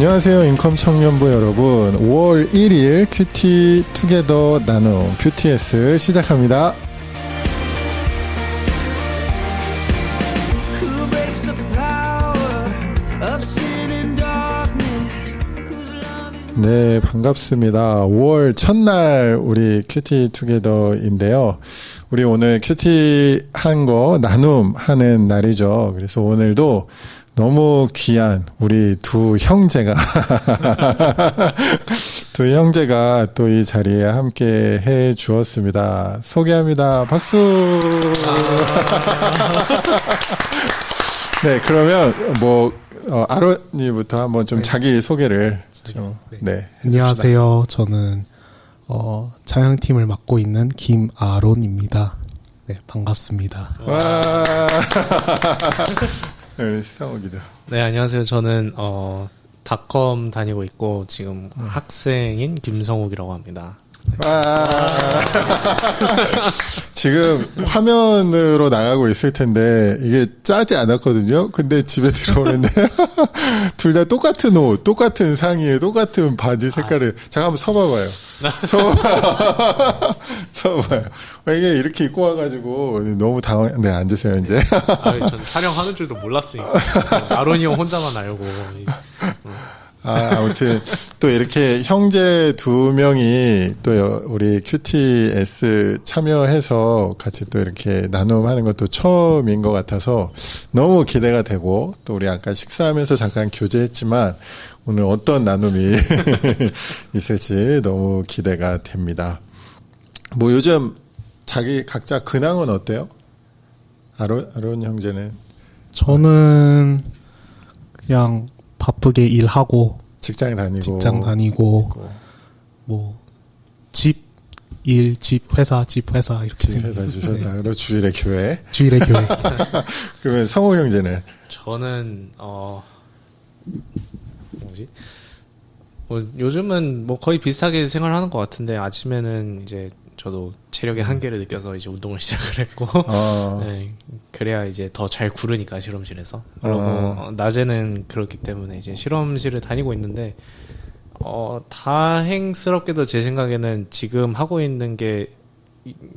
안녕하세요. 인컴 청년부 여러분. 5월 1일 큐티 투게더 나눔 QTS 시작합니다. 네, 반갑습니다. 5월 첫날 우리 큐티 투게더인데요. 우리 오늘 큐티 한 거 나눔하는 날이죠. 그래서 오늘도 너무 귀한 우리 두 형제가 두 형제가 또 이 자리에 함께 해 주었습니다. 소개합니다. 박수. 네, 그러면 아론이부터 한번 좀 자기 소개를 좀, 네. 안녕하세요. 저는 찬양팀을 맡고 있는 김아론입니다. 네, 반갑습니다. 와. 성욱이도. 네, 안녕하세요. 저는 닷컴 다니고 있고 지금 학생인 김성욱이라고 합니다. 와. 지금 화면으로 나가고 있을 텐데 이게 짜지 않았거든요. 근데 집에 들어오는데 둘 다 똑같은 옷, 똑같은 상의에 똑같은 바지 색깔을 잠깐 한번 서봐봐요. 서봐요. 이게 이렇게 입고 와가지고 너무 당황. 네, 앉으세요 이제. 전 촬영하는 줄도 몰랐으니까 아론이 형 혼자만 알고. 아무튼 또 이렇게 형제 두 명이 또 우리 QTS 참여해서 같이 또 이렇게 나눔하는 것도 처음인 것 같아서 너무 기대가 되고, 또 우리 아까 식사하면서 잠깐 교제했지만 오늘 어떤 나눔이 있을지 너무 기대가 됩니다. 뭐 요즘 자기 각자 근황은 어때요? 아론 형제는? 저는 그냥 바쁘게 일하고 직장 다니고 뭐 집 회사 이렇게 집 회사 그리고 주일에 교회. 그러면 성호 형제는? 저는 요즘은 뭐 거의 비슷하게 생활하는 것 같은데, 아침에는 이제 저도 체력의 한계를 느껴서 이제 운동을 시작을 했고, 네, 그래야 이제 더 잘 구르니까 실험실에서. 그리고 낮에는 그렇기 때문에 이제 실험실을 다니고 있는데, 다행스럽게도 제 생각에는 지금 하고 있는 게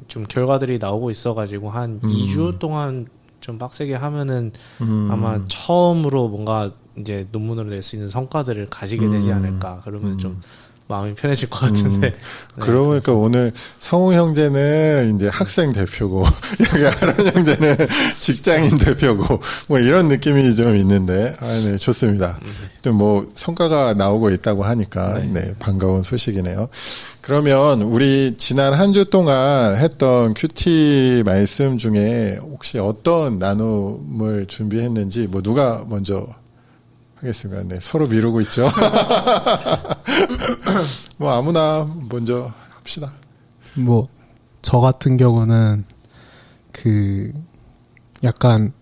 좀 결과들이 나오고 있어가지고 한 2주 동안 좀 빡세게 하면은 아마 처음으로 뭔가 이제 논문으로 낼 수 있는 성과들을 가지게 되지 않을까. 그러면 좀 마음이 편해질 것 같은데. 네. 그러니까 오늘 성우 형제는 이제 학생 대표고 여기 아론 형제는 직장인 대표고 뭐 이런 느낌이 좀 있는데, 네, 좋습니다. 또 뭐 성과가 나오고 있다고 하니까 네, 반가운 소식이네요. 그러면 우리 지난 한 주 동안 했던 큐티 말씀 중에 혹시 어떤 나눔을 준비했는지, 뭐 누가 먼저 하겠습니까? 네, 서로 미루고 있죠. 뭐 아무나 먼저 합시다. 뭐 저 같은 경우는 그 약간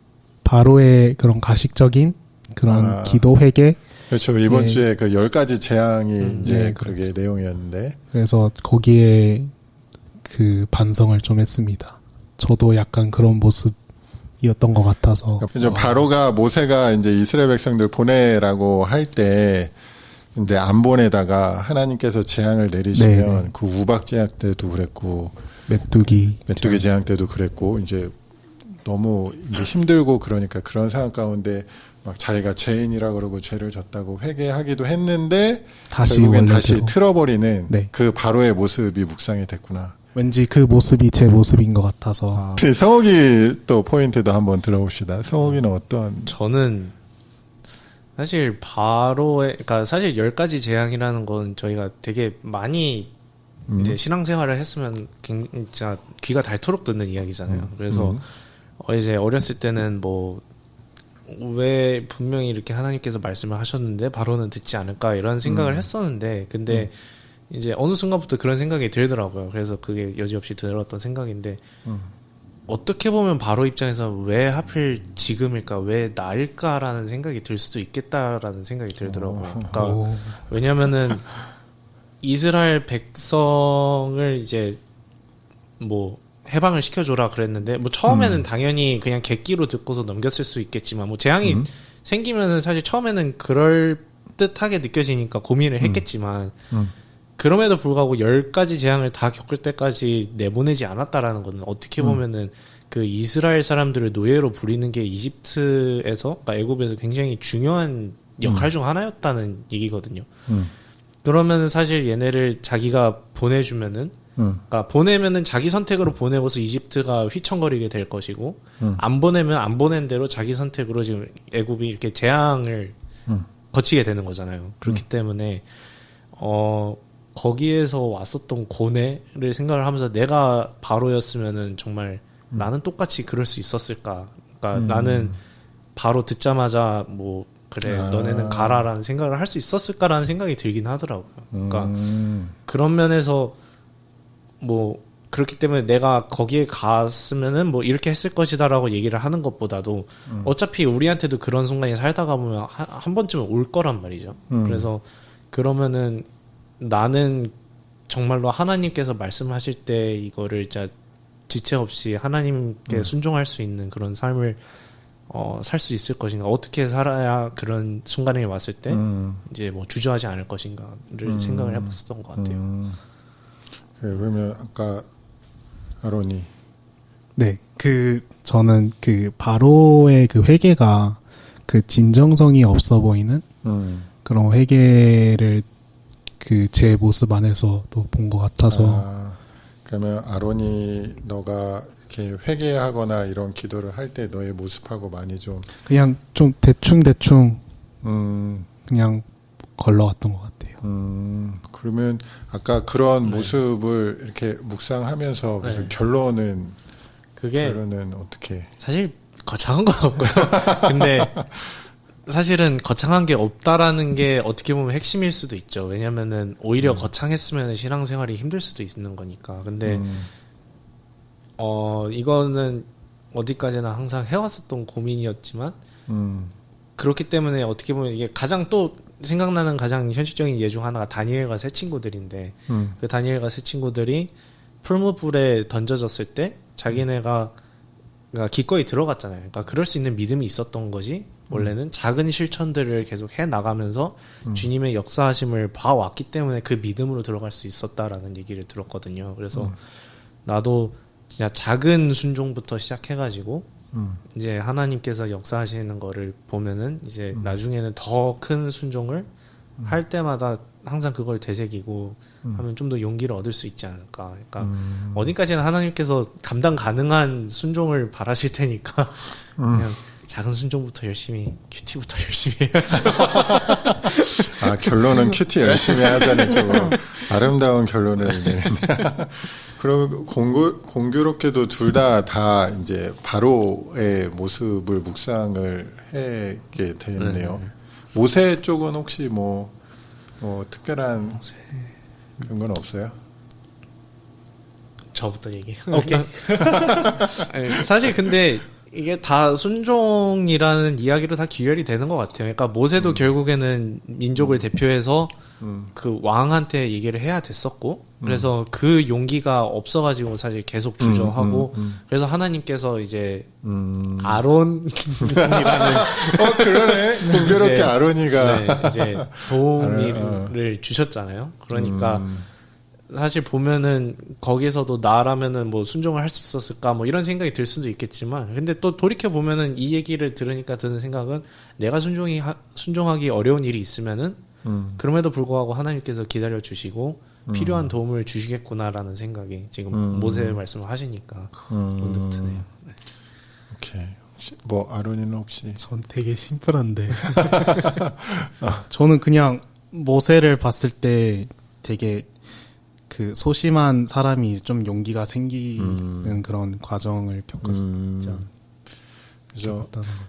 바로의 그런 가식적인 그런 기도 회개. 그렇죠. 이번 주에 그 10가지 재앙이 이제 네, 그게 그렇죠. 내용이었는데. 그래서 거기에 그 반성을 좀 했습니다. 저도 약간 그런 모습이었던 것 같아서. 바로가 모세가 이제 이스라엘 백성들 보내라고 할 때 근데 안 보내다가 하나님께서 재앙을 내리시면 그 우박 재앙 때도 그랬고 메뚜기 재앙 때도 그랬고, 이제 너무 이제 힘들고 그러니까 그런 상황 가운데 막 자기가 죄인이라 그러고 죄를 졌다고 회개하기도 했는데 결국엔 다시 틀어버리는 그 바로의 모습이 묵상이 됐구나. 왠지그 모습이 제 모습인 것 같아서. 성욱이 또 포인트도 한번 들어봅시다. 성욱이는 어떤? 저는 사실 그러니까 사실 10가지 재앙이라는 건 저희가 되게 많이 이제 신앙생활을 했으면 진짜 귀가 닳도록 듣는 이야기잖아요. 그래서 이제 어렸을 때는 뭐 왜 분명히 이렇게 하나님께서 말씀을 하셨는데 바로는 듣지 않을까 이런 생각을 했었는데, 근데 이제 어느 순간부터 그런 생각이 들더라고요. 그래서 그게 여지없이 들었던 생각인데, 어떻게 보면 바로 입장에서 왜 하필 지금일까, 왜 나일까라는 생각이 들 수도 있겠다라는 생각이 들더라고요. 그러니까 왜냐면은 이스라엘 백성을 이제 뭐 해방을 시켜줘라 그랬는데, 뭐 처음에는 당연히 그냥 객기로 듣고서 넘겼을 수 있겠지만, 뭐 재앙이 생기면은 사실 처음에는 그럴 애틋하게 느껴지니까 고민을 했겠지만 음. 그럼에도 불구하고 10가지 재앙을 다 겪을 때까지 내보내지 않았다라는 건 어떻게 보면은 그 이스라엘 사람들을 노예로 부리는 게 이집트에서, 그러니까 애굽에서 굉장히 중요한 역할 중 하나였다는 얘기거든요. 그러면 사실 얘네를 자기가 보내주면은, 그러니까 보내면은 자기 선택으로 보내고서 이집트가 휘청거리게 될 것이고, 안 보내면 안 보낸 대로 자기 선택으로 지금 애굽이 이렇게 재앙을 거치게 되는 거잖아요. 그렇기 때문에 거기에서 왔었던 고뇌를 생각을 하면서 내가 바로였으면은 정말 나는 똑같이 그럴 수 있었을까? 그러니까 나는 바로 듣자마자 뭐 그래 너네는 가라라는 생각을 할 수 있었을까라는 생각이 들긴 하더라고요. 그러니까 그런 면에서 뭐 그렇기 때문에 내가 거기에 갔으면은 뭐 이렇게 했을 것이다라고 얘기를 하는 것보다도 어차피 우리한테도 그런 순간이 살다가 보면 한 번쯤은 올 거란 말이죠. 그래서 그러면은 나는 정말로 하나님께서 말씀하실 때 이거를 진짜 지체 없이 하나님께 순종할 수 있는 그런 삶을 살 수 있을 것인가, 어떻게 살아야 그런 순간이 왔을 때 이제 뭐 주저하지 않을 것인가를 생각을 해봤었던 것 같아요. 그래, 그러면 아까 아론이 네, 저는 바로의 그 회개가 그 진정성이 없어 보이는 그런 회개를 제 모습 안에서도 본 것 같아서. 그러면 아론이 너가 이렇게 회개하거나 이런 기도를 할 때 너의 모습하고 많이 좀 그냥 좀 대충 그냥 걸러왔던 것 같아요. 그러면 아까 그런 모습을 이렇게 묵상하면서 무슨 결론은 어떻게? 사실 거창한 건 없고요. 근데 사실은 거창한 게 없다라는 게 어떻게 보면 핵심일 수도 있죠. 왜냐면은 오히려 거창했으면 신앙생활이 힘들 수도 있는 거니까. 근데 이거는 어디까지나 항상 해왔었던 고민이었지만 그렇기 때문에 어떻게 보면 이게 가장 또 생각나는 가장 현실적인 예 중 하나가 다니엘과 세 친구들인데 그 다니엘과 세 친구들이 풀무불에 던져졌을 때 자기네가 기꺼이 들어갔잖아요. 그러니까 그럴 수 있는 믿음이 있었던 거지. 원래는 작은 실천들을 계속 해 나가면서 주님의 역사하심을 봐왔기 때문에 그 믿음으로 들어갈 수 있었다라는 얘기를 들었거든요. 그래서 나도 진짜 작은 순종부터 시작해가지고 이제 하나님께서 역사하시는 거를 보면은 이제 나중에는 더 큰 순종을 할 때마다 항상 그걸 되새기고 하면 좀 더 용기를 얻을 수 있지 않을까. 그러니까 어디까지나 하나님께서 감당 가능한 순종을 바라실 테니까 그냥 작은 순종부터 열심히, 큐티부터 열심히 해야죠. 결론은 큐티 열심히 하자는 쪽으로 아름다운 결론을 내린다. 그럼 공교롭게도 둘 다 이제 바로의 모습을 묵상을 하게 되네요. 모세 쪽은 혹시 뭐 특별한 그런 건 없어요? 저부터 얘기. 오케이. 사실 근데 이게 다 순종이라는 이야기로 다 귀결이 되는 것 같아요. 그러니까 모세도 결국에는 민족을 대표해서 그 왕한테 얘기를 해야 됐었고, 그래서 그 용기가 없어가지고 사실 계속 주저하고, 그래서 하나님께서 이제 아론이라는 그러네. 공교롭게 이제, 아론이가 네, 이제 도움을 주셨잖아요. 그러니까 사실 보면은 거기서도 나라면은 뭐 순종을 할 수 있었을까 뭐 이런 생각이 들 수도 있겠지만, 근데 또 돌이켜 보면은 이 얘기를 들으니까 드는 생각은 내가 순종하기 어려운 일이 있으면은 그럼에도 불구하고 하나님께서 기다려 주시고 필요한 도움을 주시겠구나라는 생각이 지금 모세의 말씀을 하시니까 문득 드네요. 네. 오케이. 뭐 아론이는 혹시? 전 되게 심플한데 저는 그냥 모세를 봤을 때 되게 소심한 사람이 좀 용기가 생기는 그런 과정을 겪었죠. 그죠.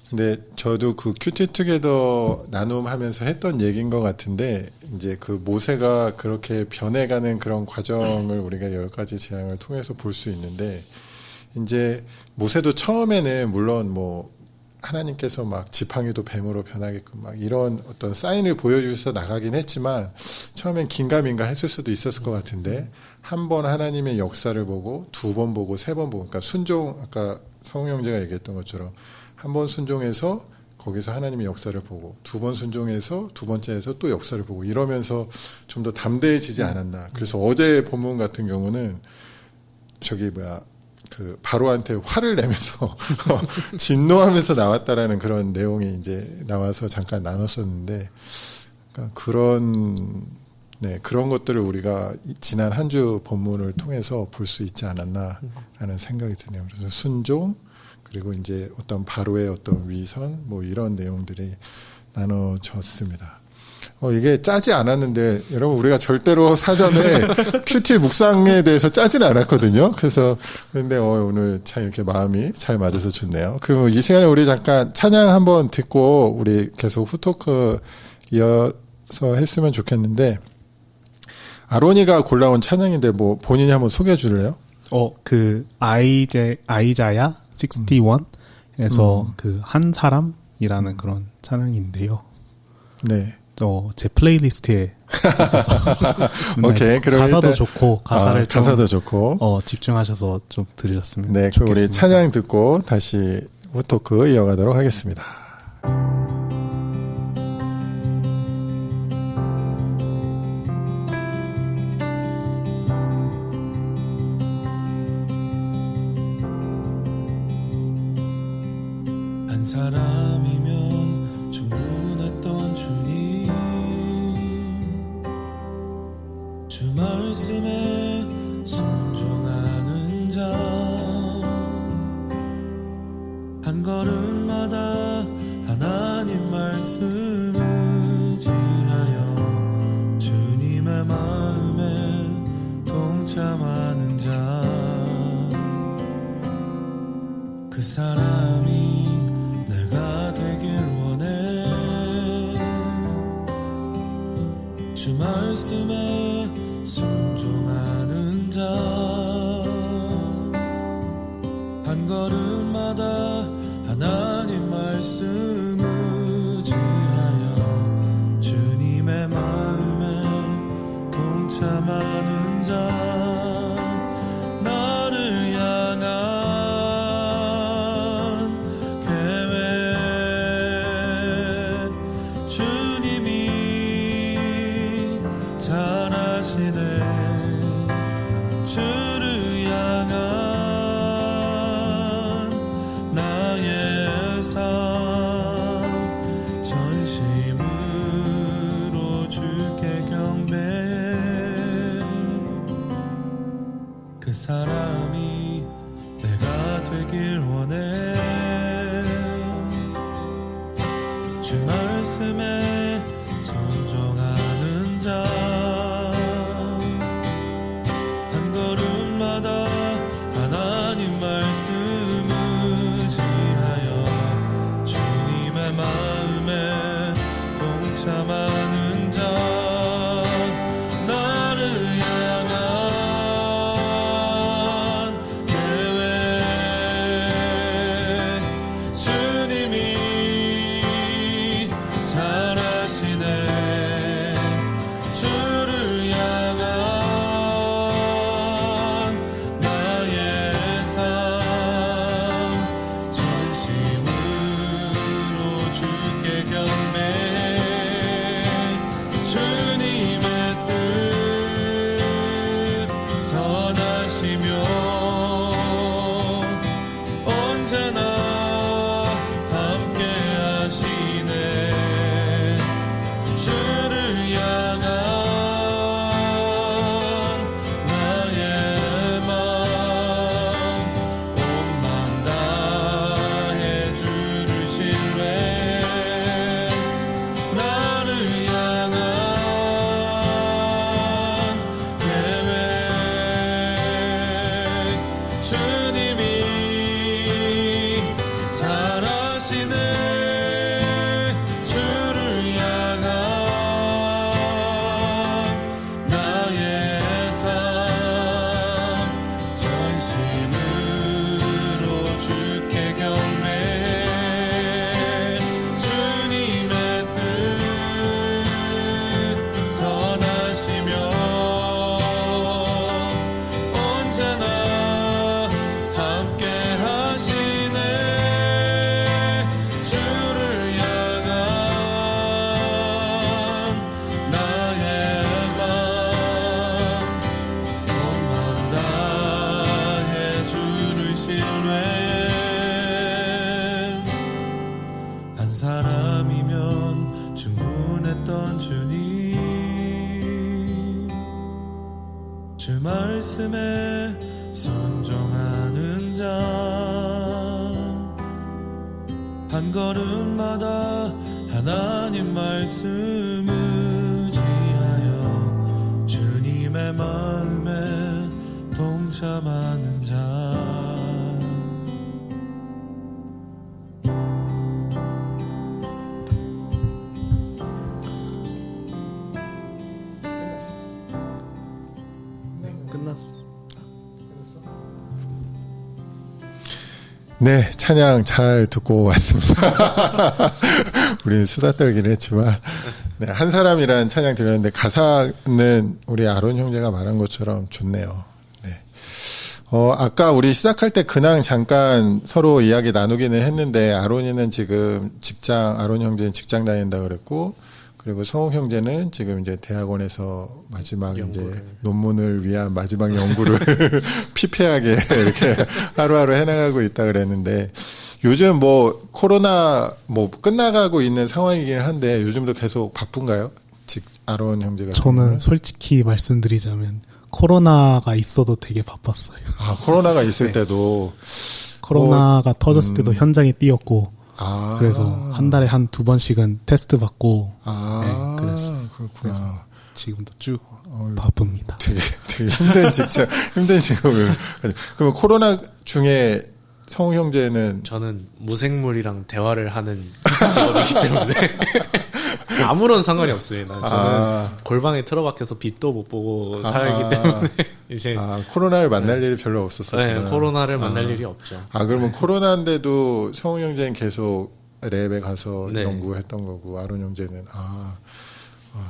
근데 저도 그 큐티 투게더 나눔하면서 했던 얘기인 것 같은데, 이제 그 모세가 그렇게 변해가는 그런 과정을 우리가 10가지 재앙을 통해서 볼 수 있는데, 이제 모세도 처음에는 물론 뭐 하나님께서 막 지팡이도 뱀으로 변하게끔 막 이런 어떤 사인을 보여주셔서 나가긴 했지만 처음엔 긴가민가 했을 수도 있었을 것 같은데, 한 번 하나님의 역사를 보고 두 번 보고 세 번 보고, 그러니까 순종, 아까 성우 형제가 얘기했던 것처럼 한 번 순종해서 거기서 하나님의 역사를 보고 두 번 순종해서 두 번째에서 또 역사를 보고 이러면서 좀 더 담대해지지 않았나. 그래서 어제 본문 같은 경우는 그 바로한테 화를 내면서 진노하면서 나왔다라는 그런 내용이 이제 나와서 잠깐 나눴었는데 그러니까 그런 것들을 우리가 지난 한 주 본문을 통해서 볼 수 있지 않았나 하는 생각이 드네요. 그래서 순종 그리고 이제 어떤 바로의 어떤 위선 뭐 이런 내용들이 나눠졌습니다. 이게 짜지 않았는데 여러분 우리가 절대로 사전에 큐티 묵상에 대해서 짜지는 않았거든요. 그래서 근데 오늘 참 이렇게 마음이 잘 맞아서 좋네요. 그러면 이 시간에 우리 잠깐 찬양 한번 듣고 우리 계속 후토크 이어서 했으면 좋겠는데 아로니가 골라온 찬양인데 뭐 본인이 한번 소개해 줄래요? 그 아이자야 61에서 그 한 사람이라는 그런 찬양인데요. 네. 제 플레이리스트에 있어서 오케이, 그럼 가사도 일단, 좋고 가사를 좀 가사도 좋고 집중하셔서 좀 들으셨으면 네, 그럼 우리 좋겠습니다. 찬양 듣고 다시 후토크 이어가도록 하겠습니다. 한 사람이면 충분했던 주님 주 말씀에 순종하는 자 한 걸음마다 하나님 말씀 의지하여 주님의 마음에 동참하는 자 그 사람이 내가 되길 원해 주 말씀에 순종하는 자 한 걸음마다 하나님 말씀 의지하여 주님의 마음에 동참하는 자 나를 향한 계획 주님이 잘 아시네 주를 향한 나의 삶 전심으로 주께 경배해 그 사람이 내가 되길 원해 주 말씀에 순종하는 자 한 걸음마다 하나님 말씀 의지하여 주님의 마음에 동참하는 자 나를 향한 계획 주 말씀에 순종하는 자 한 걸음마다 하나님 말씀 의지하여 주님의 마음에 동참하는 자 끝났어. 네, 찬양 잘 듣고 왔습니다. 우리는 수다 떨기를 했지만, 네, 한 사람이란 찬양 들렸는데, 가사는 우리 아론 형제가 말한 것처럼 좋네요. 네. 아까 우리 시작할 때 근황 잠깐 서로 이야기 나누기는 했는데, 아론이는 지금 아론 형제는 직장 다닌다 그랬고, 그리고 성욱 형제는 지금 이제 대학원에서 마지막 이제 논문을 위한 마지막 연구를 피폐하게 이렇게 하루하루 해나가고 있다 그랬는데 요즘 뭐 코로나 뭐 끝나가고 있는 상황이긴 한데 요즘도 계속 바쁜가요? 아론 형제가 저는 솔직히 말씀드리자면 코로나가 있어도 되게 바빴어요. 아 코로나가 있을 네. 때도 코로나가 터졌을 때도 현장에 뛰었고 아 그래서 한 달에 한 2번씩은 테스트 받고 아 네, 그랬어요. 그렇구나. 그래서 지금도 쭉 바쁩니다. 되게 힘든 힘든 직업을. 그러면 코로나 중에 성우 형제는 저는 무생물이랑 대화를 하는 직업이기 때문에 아무런 상관이 없습니다. 저는 골방에 틀어박혀서 빛도 못 보고 살기 때문에 이제 코로나를 만날 일이 별로 없었어요. 네, 코로나를 만날 일이 없죠. 그러면 코로나인데도 성우 형제는 계속 랩에 가서 네. 연구했던 거고 아론 형제는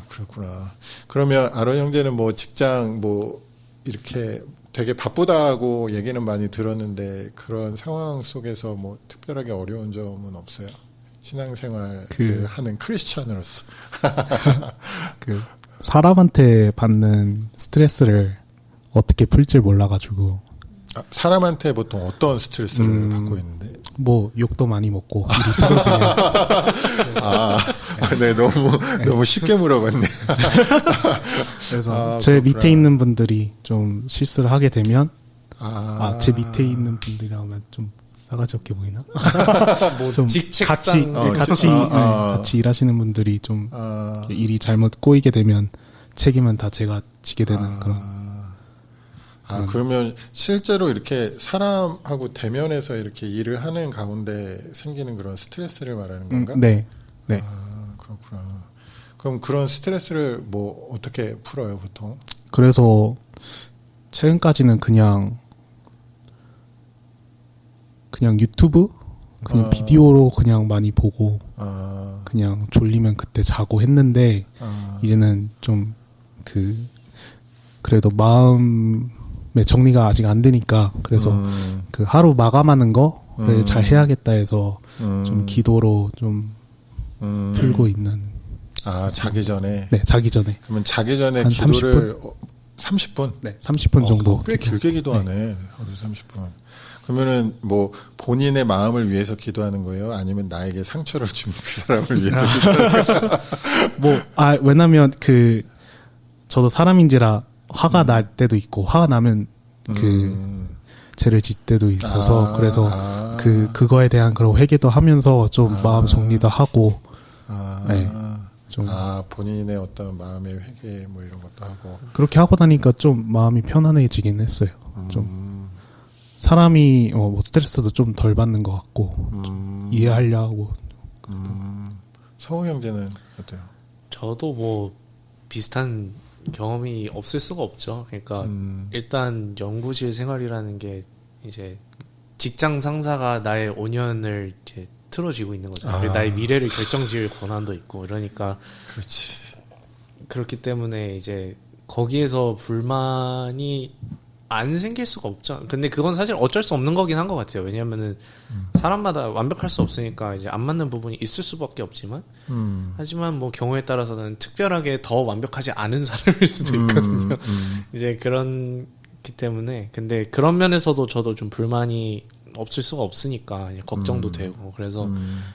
그렇구나. 그러면 아론 형제는 뭐 직장 뭐 이렇게 되게 바쁘다고 얘기는 많이 들었는데 그런 상황 속에서 뭐 특별하게 어려운 점은 없어요? 신앙생활을 하는 크리스찬으로서. 사람한테 받는 스트레스를 어떻게 풀 줄 몰라가지고 사람한테 보통 어떤 스트레스를 받고 있는데? 뭐 욕도 많이 먹고 일이 틀어지면 네, 너무 쉽게 물어봤네. 그래서 제 밑에 있는 분들이 좀 실수를 하게 되면 제 밑에 있는 분들이라면 좀 싸가지 없게 보이나? 좀 직책상 같이 일하시는 분들이 좀 일이 잘못 꼬이게 되면 책임은 다 제가 지게 되는 그런. 그러면 실제로 이렇게 사람하고 대면해서 이렇게 일을 하는 가운데 생기는 그런 스트레스를 말하는 건가? 네. 그렇구나. 그럼 그런 스트레스를 뭐 어떻게 풀어요, 보통? 그래서 최근까지는 그냥 유튜브? 그냥 비디오로 그냥 많이 보고 그냥 졸리면 그때 자고 했는데 이제는 좀 그래도 마음의 정리가 아직 안 되니까 그래서 그 하루 마감하는 거를 잘 해야겠다 해서 좀 기도로 좀 풀고 있는. 자기 전에? 네, 자기 전에. 그러면 자기 전에 한 기도를 30분? 네, 30분 정도. 꽤 길게 기도하네. 하루 30분. 그러면은 뭐 본인의 마음을 위해서 기도하는 거예요? 아니면 나에게 상처를 준 그 사람을 위해서 기도하는 거예요? 왜냐면 저도 사람인지라 화가 날 때도 있고 화가 나면 죄를 짓 때도 있어서 그래서 그거에 대한 그런 회개도 하면서 좀 마음 정리도 하고 네, 좀 본인의 어떤 마음의 회개 뭐 이런 것도 하고 그렇게 하고 나니까 좀 마음이 편안해지긴 했어요. 좀 사람이 뭐 스트레스도 좀 덜 받는 것 같고 이해하려고. 성우 형제는 어때요? 저도 뭐 비슷한 경험이 없을 수가 없죠. 그러니까 일단 연구실 생활이라는 게 이제 직장 상사가 나의 5년을 이제 틀어쥐고 있는 거죠. 그리고 나의 미래를 결정지을 권한도 있고 이러니까 그렇지. 그렇기 때문에 이제 거기에서 불만이 안 생길 수가 없죠. 근데 그건 사실 어쩔 수 없는 거긴 한 것 같아요. 왜냐면은 사람마다 완벽할 수 없으니까 이제 안 맞는 부분이 있을 수밖에 없지만 하지만 뭐 경우에 따라서는 특별하게 더 완벽하지 않은 사람일 수도 있거든요. 이제 그렇기 때문에 근데 그런 면에서도 저도 좀 불만이 없을 수가 없으니까 이제 걱정도 되고 그래서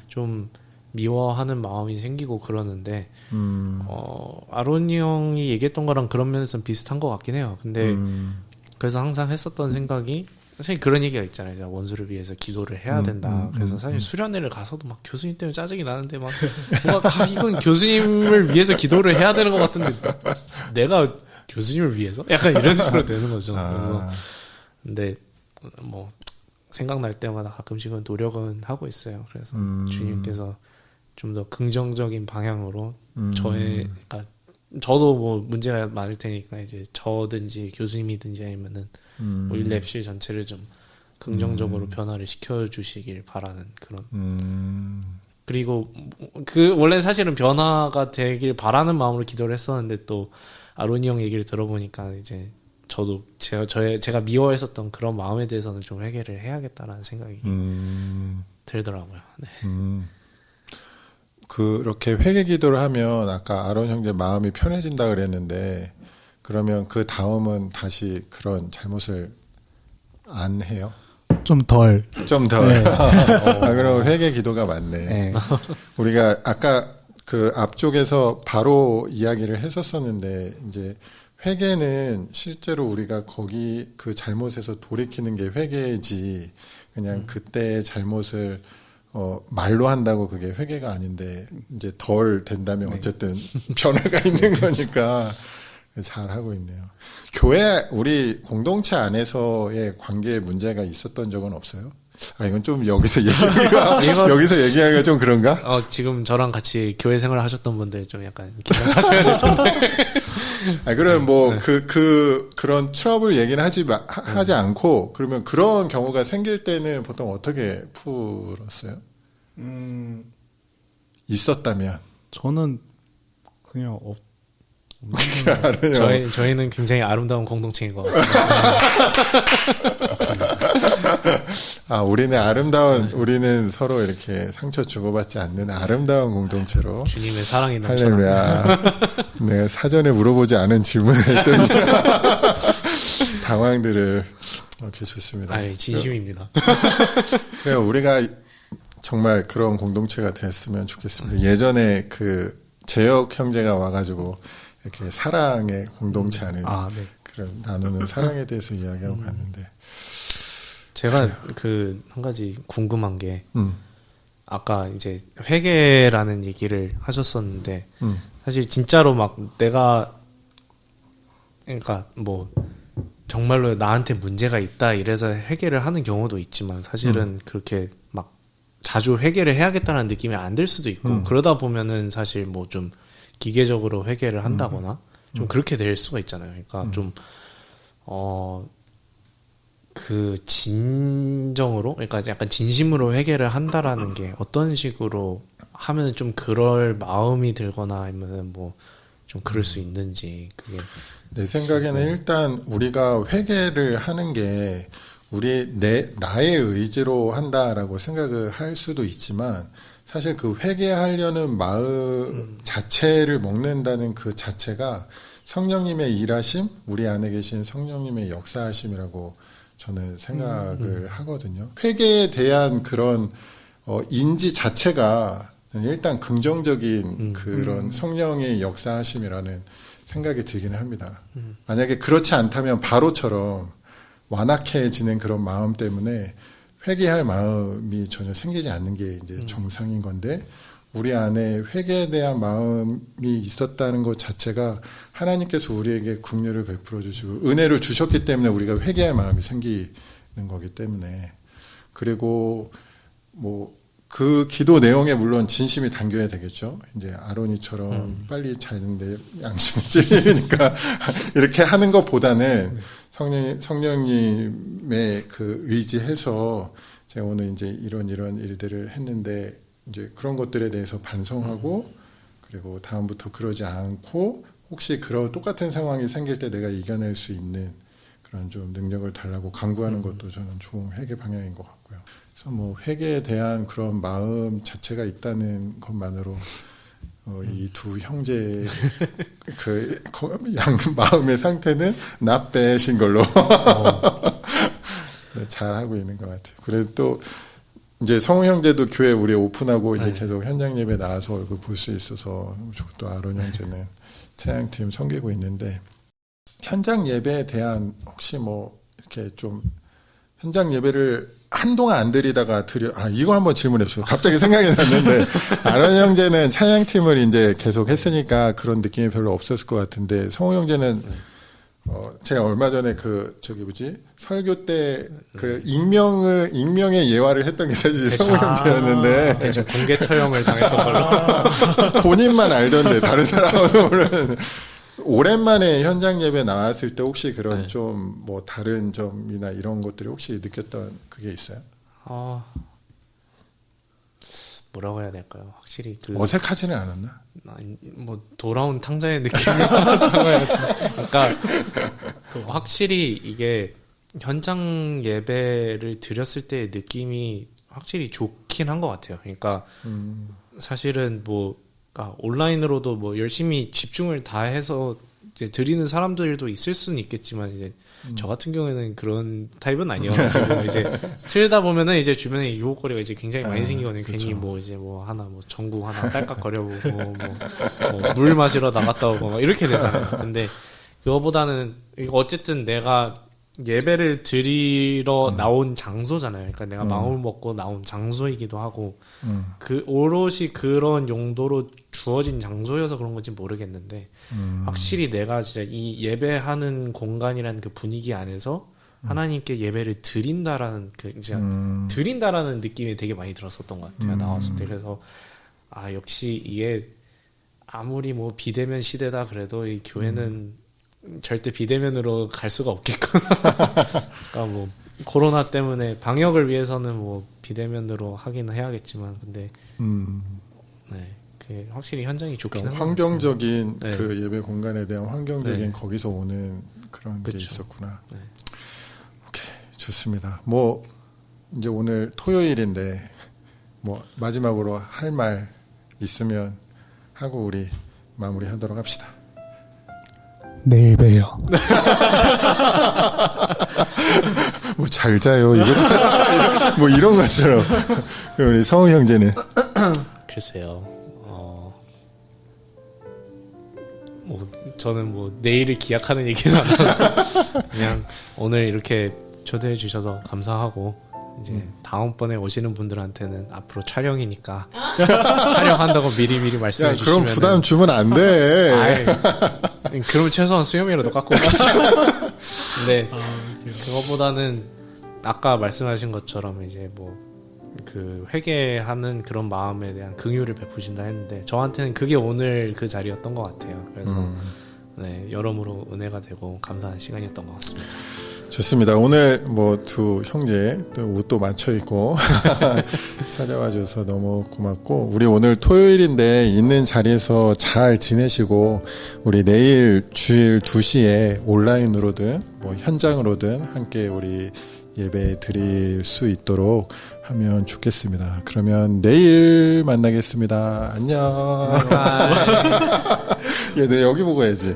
좀 미워하는 마음이 생기고 그러는데 아론이 형이 얘기했던 거랑 그런 면에서는 비슷한 것 같긴 해요. 근데 그래서 항상 했었던 생각이 사실 그런 얘기가 있잖아요. 이제 원수를 위해서 기도를 해야 된다. 그래서 사실 수련회를 가서도 막 교수님 때문에 짜증이 나는데 막 뭔가 이건 교수님을 위해서 기도를 해야 되는 것 같은데 내가 교수님을 위해서? 약간 이런 식으로 되는 거죠. 그래서 근데 뭐 생각날 때마다 가끔씩은 노력은 하고 있어요. 그래서 주님께서 좀 더 긍정적인 방향으로 그러니까 저도 뭐 문제가 많을 테니까 이제 저든지 교수님이든지 아니면은 뭐 랩실 전체를 좀 긍정적으로 변화를 시켜주시길 바라는 그런. 그리고 그 원래 사실은 변화가 되길 바라는 마음으로 기도를 했었는데 또 아론이 형 얘기를 들어보니까 이제 저도 제가 미워했었던 그런 마음에 대해서는 좀 회개를 해야겠다라는 생각이 들더라고요. 네. 그렇게 회개 기도를 하면 아까 아론 형제 마음이 편해진다 그랬는데 그러면 그 다음은 다시 그런 잘못을 안 해요? 좀 덜. 좀 덜. 네. 그럼 회개 기도가 맞네. 네. 우리가 아까 그 앞쪽에서 바로 이야기를 했었었는데 이제 회개는 실제로 우리가 거기 그 잘못에서 돌이키는 게 회개지 그냥 그때의 잘못을 말로 한다고 그게 회개가 아닌데 이제 덜 된다면 어쨌든 변화가 있는 거니까 잘 하고 있네요. 교회 우리 공동체 안에서의 관계에 문제가 있었던 적은 없어요? 이건 좀 여기서 얘기하기가 좀 그런가? 지금 저랑 같이 교회 생활을 하셨던 분들 좀 약간 기억하셔야 될 텐데. 그럼 뭐 그런 트러블 얘기는 하지 않고 그러면 그런 경우가 생길 때는 보통 어떻게 풀었어요? 있었다면 저는 그냥 저희는 굉장히 아름다운 공동체인 것 같습니다. 우리는 서로 이렇게 상처 주고받지 않는 아름다운 공동체로. 주님의 사랑이 넘쳐나. 할렐루야. 내가 사전에 물어보지 않은 질문을 했더니 당황들을. 오케이, 좋습니다. 진심입니다. 그래, 우리가 정말 그런 공동체가 됐으면 좋겠습니다. 예전에 그 재혁 형제가 와가지고 이렇게 사랑의 공동체 안에 그런 나누는 사랑에 대해서 이야기하고 갔는데 제가 그 한 가지 궁금한 게 아까 이제 회개라는 얘기를 하셨었는데 사실 진짜로 막 내가 그러니까 뭐 정말로 나한테 문제가 있다 이래서 회개를 하는 경우도 있지만 사실은 그렇게 막 자주 회개를 해야겠다는 느낌이 안 들 수도 있고 그러다 보면은 사실 뭐 좀 기계적으로 회개를 한다거나 좀 그렇게 될 수가 있잖아요. 그러니까 좀 그 진정으로 그러니까 약간 진심으로 회개를 한다라는 게 어떤 식으로 하면 좀 그럴 마음이 들거나 아니면 뭐 좀 그럴 수 있는지 그게 내 생각에는 일단 우리가 회개를 하는 게 나의 의지로 한다라고 생각을 할 수도 있지만 사실 그 회개하려는 마음 자체를 먹는다는 그 자체가 성령님의 일하심, 우리 안에 계신 성령님의 역사하심이라고 저는 생각을 하거든요. 회개에 대한 그런 인지 자체가 일단 긍정적인 그런 성령의 역사하심이라는 생각이 들기는 합니다. 만약에 그렇지 않다면 바로처럼 완악해지는 그런 마음 때문에 회개할 마음이 전혀 생기지 않는 게 이제 정상인 건데 우리 안에 회개에 대한 마음이 있었다는 것 자체가 하나님께서 우리에게 긍휼을 베풀어 주시고 은혜를 주셨기 때문에 우리가 회개할 마음이 생기는 거기 때문에 그리고 뭐 그 기도 내용에 물론 진심이 담겨야 되겠죠. 이제 아론이처럼 빨리 자는데 양심이 찔리니까 이렇게 하는 것보다는 성령님의 그 의지해서 제가 오늘 이제 이런 일들을 했는데 이제 그런 것들에 대해서 반성하고 그리고 다음부터 그러지 않고 혹시 그런 똑같은 상황이 생길 때 내가 이겨낼 수 있는 그런 좀 능력을 달라고 강구하는 것도 저는 좋은 회개 방향인 것 같고요. 그래서 뭐 회개에 대한 그런 마음 자체가 있다는 것만으로 이 두 형제 그 마음의 상태는 not bad인 걸로 네, 잘 하고 있는 것 같아요. 그래도 또 이제 성우 형제도 교회 우리 오픈하고 이제 네. 계속 현장 예배 나와서 얼굴 볼 수 있어서 또 아론 형제는 찬양팀 섬기고 있는데 현장 예배에 대한 혹시 뭐 이렇게 좀 현장 예배를 한동안 안 드리다가 이거 한번 질문해 주세요. 갑자기 생각이 났는데 아론 형제는 찬양팀을 이제 계속 했으니까 그런 느낌이 별로 없었을 것 같은데 성우 형제는 제가 얼마 전에 설교 때 익명의 예화를 했던 게 사실 성우 형제였는데. 대충 공개 처형을 당했던 걸로. 본인만 알던데, 다른 사람은 오랜만에 현장 예배 나왔을 때 혹시 그런 좀 뭐 다른 점이나 이런 것들이 혹시 느꼈던 그게 있어요? 뭐라고 해야 될까요? 확실히 어색하지는 않았나? 뭐 돌아온 탕자의 느낌이라고 해야 되나? 그러니까 확실히 이게 현장 예배를 드렸을 때의 느낌이 확실히 좋긴 한 것 같아요. 그러니까 사실은 온라인으로도 뭐 열심히 집중을 다해서 이제 드리는 사람들도 있을 수는 있겠지만 이제 저 같은 경우에는 그런 타입은 아니어가지고 이제 틀다 보면은 이제 주변에 유혹거리가 이제 굉장히 많이 생기거든요. 그쵸. 괜히 전구 하나 딸깍 거려보고 물 마시러 나갔다 오고 막 이렇게 되잖아요. 근데 그거보다는 어쨌든 내가 예배를 드리러 나온 장소잖아요. 그러니까 내가 마음을 먹고 나온 장소이기도 하고 오롯이 그런 용도로 주어진 장소여서 그런 건지 모르겠는데 확실히 내가 진짜 이 예배하는 공간이라는 그 분위기 안에서 하나님께 예배를 드린다라는 드린다라는 느낌이 되게 많이 들었었던 것 같아요. 나왔을 때. 그래서 역시 이게 아무리 뭐 비대면 시대다 그래도 이 교회는 절대 비대면으로 갈 수가 없겠구나. 그러니까 뭐 코로나 때문에 방역을 위해서는 뭐 비대면으로 하긴 해야겠지만 근데 그게 확실히 현장이 좋긴 그러니까 한 환경적인 네. 그 예배 공간에 대한 환경적인 네. 거기서 오는 그런 게 그쵸. 있었구나. 네. 오케이, 좋습니다. 뭐 이제 오늘 토요일인데 뭐 마지막으로 할 말 있으면 하고 우리 마무리하도록 합시다. 내일 봬요. 뭐 잘 자요 이거 뭐 이런 것처럼 우리 성우 형제는 글쎄요. 저는 내일을 기약하는 얘기는 안 하고 그냥 오늘 이렇게 초대해 주셔서 감사하고 이제 다음번에 오시는 분들한테는 앞으로 촬영이니까 촬영한다고 미리미리 말씀해 주시면 그럼 부담 주면 안 돼. 그럼 최소한 수염이라도 깎고 오겠죠. 근데 그거보다는 아까 말씀하신 것처럼 이제 그 회개하는 그런 마음에 대한 긍휼을 베푸신다 했는데 저한테는 그게 오늘 그 자리였던 것 같아요. 그래서 여러모로 은혜가 되고 감사한 시간이었던 것 같습니다. 좋습니다. 오늘 두 형제 또 옷도 맞춰 입고 찾아와 줘서 너무 고맙고 우리 오늘 토요일인데 있는 자리에서 잘 지내시고 우리 내일 주일 2시에 온라인으로든 현장으로든 함께 우리 예배 드릴 수 있도록 하면 좋겠습니다. 그러면 내일 만나겠습니다. 안녕. 네, 여기 보고 해야지.